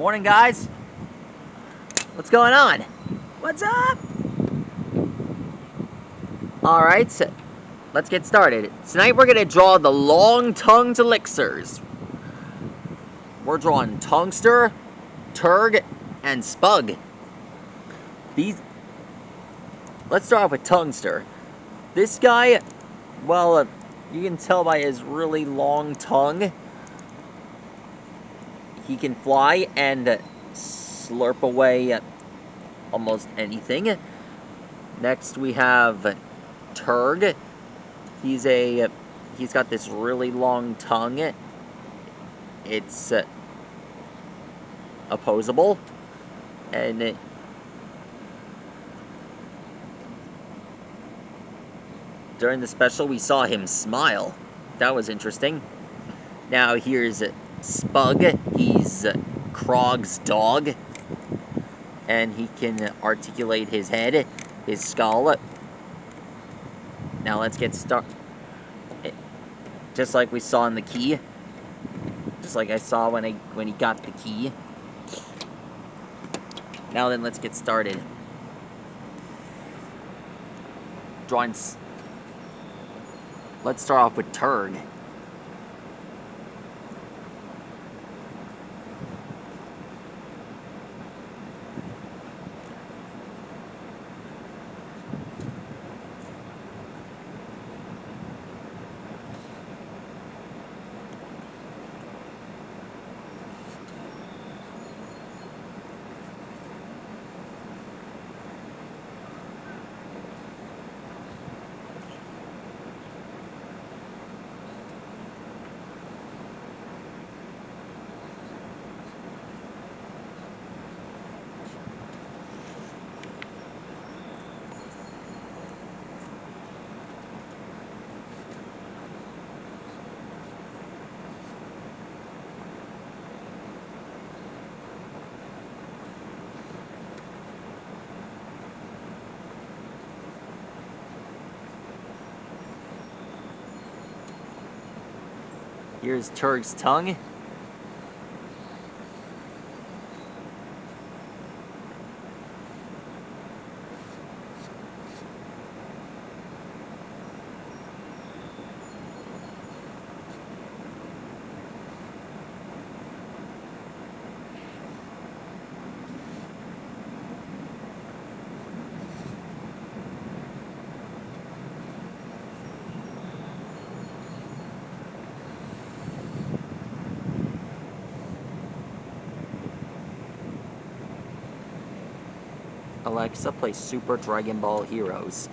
Morning, guys. What's going on? What's up? Alright, so let's get started. Tonight we're going to draw the long-tongued lixers. We're drawing tungster, turg, and spugg. Let's start off with tungster. This guy, well, you can tell by his really long tongue, he can fly and slurp away almost anything. Next we have turg. He's got this really long tongue. It's opposable, and during the special we saw him smile. That was interesting. Now here's Spugg. He's Krog's dog, and he can articulate his head, his skull. Now let's get started. Just like we saw in the key. Just like I saw when he got the key. Now then, let's get started. Drawings. Let's start off with turg. Here's turg's tongue. Alexa, play Super Dragon Ball Heroes.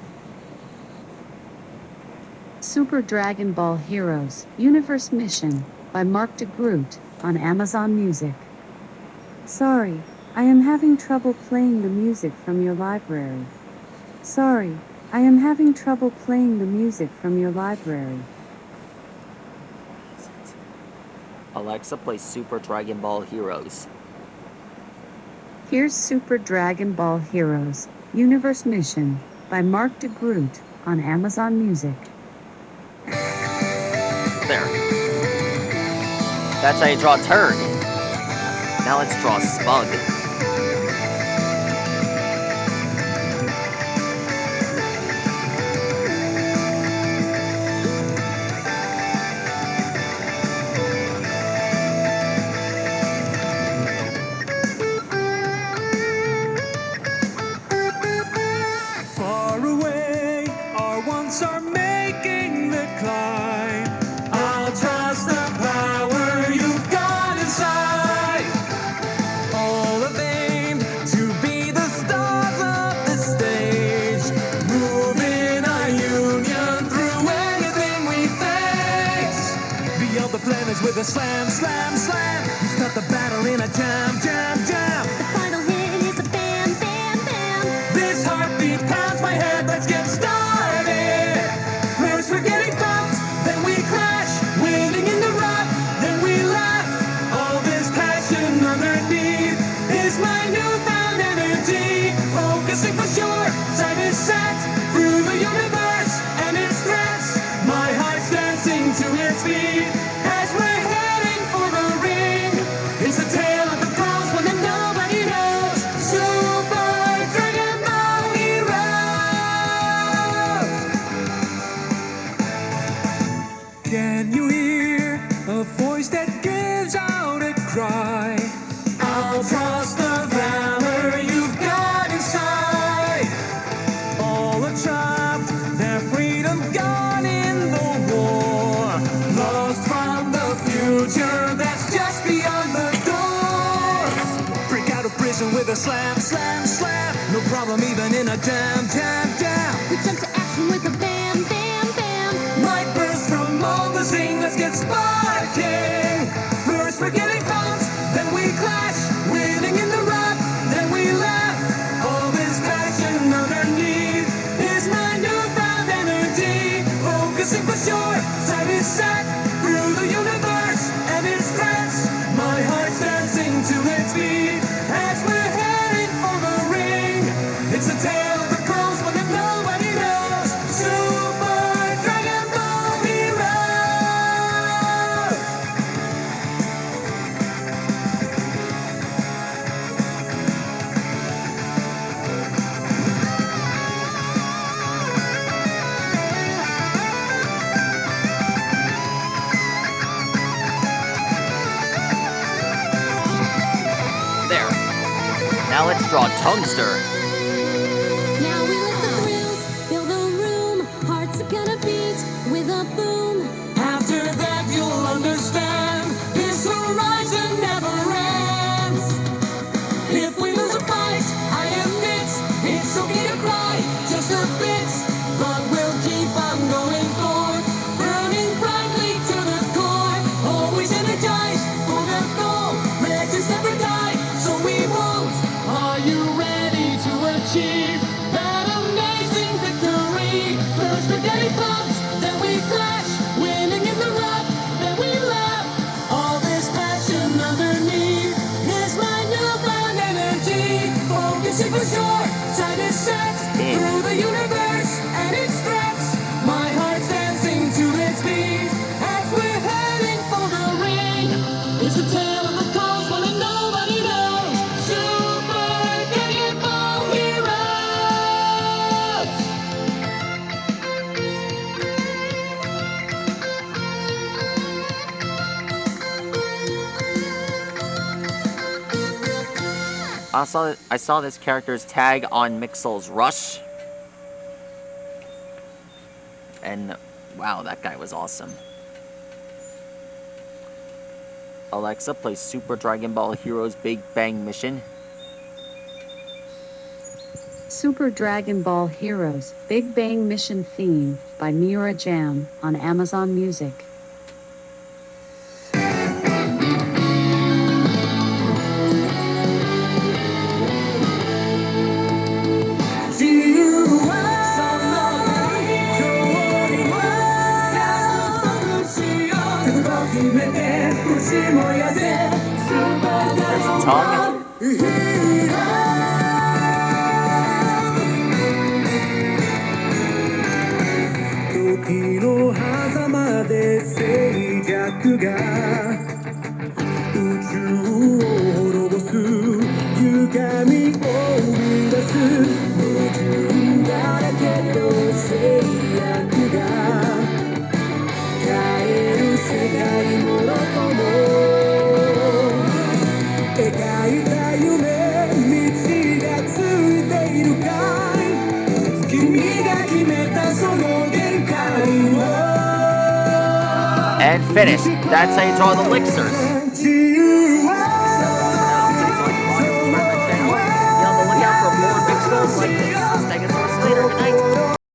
Super Dragon Ball Heroes Universe Mission by Mark DeGroot on Amazon Music. Sorry, I am having trouble playing the music from your library. Sorry, I am having trouble playing the music from your library. Alexa, play Super Dragon Ball Heroes. Here's Super Dragon Ball Heroes Universe Mission by Mark DeGroot on Amazon Music. There. That's how you draw turg. Now let's draw spugg. Far away, our wants are making the climb. I'll trust the power you've got inside. All of aim to be the stars of the stage. Moving our union through anything we face. Beyond the planets with a slam, slam, slam. We start the battle in a jam, jam, jam. The final hit is a bam, bam, bam. This heartbeat pounds my head, let's get started. First we're getting bumped, then we crash. Winning in the rock, then we laugh. All this passion underneath is my newfound energy. Focusing for sure, sight is set. Through the universe and its threats. My heart's dancing to its beat as we're heading for the ring. It's the tale of the girls when them even in a jam, jam, jam. We jump to action with a bam, bam, bam. Light bursts from all the scene, let's get sparking. First we're getting pumped, then we clash, winning in the rap, then we laugh. All this passion underneath is my newfound energy. Focusing for sure, sight is set through the universe and its threats. My heart's dancing to its beat as we're heading for the ring. It's a tale of the pros, but if nobody knows, Super Dragon Ball Hero. There. Now let's draw Tungster. Now we let the thrills fill the room. Hearts are gonna beat with a boom. After that you'll understand, this horizon never ends. If we lose a fight, I admit, it's okay to cry, just a bit. But we'll keep on going forward, burning brightly to the core. Always energized for the goal, legends never die, so we won't. Are you ready to achieve that amazing victory? First we're getting pumped, then we clash, winning in the rap, then we laugh. All this passion underneath is my newfound energy. Focusing for sure, sight is set through the universe and its threats. My heart's dancing to its beat as we're heading for the ring. It's a tale of the cosmos and nobody knows. Super Dragon Ball Heroes. I saw this character's tag on Mixel's Rush. And wow, that guy was awesome. Alexa, play Super Dragon Ball Heroes Big Bang Mission. Super Dragon Ball Heroes Big Bang Mission theme by Miura Jam on Amazon Music. There's a tongue.時の狭間で静寂が宇宙を滅ぼす歪みを生み出す矛盾だらけの制約が変える世界もろとも描いた夢道がついているかい君が決めたその限界を And finish. That's how you draw the lixers.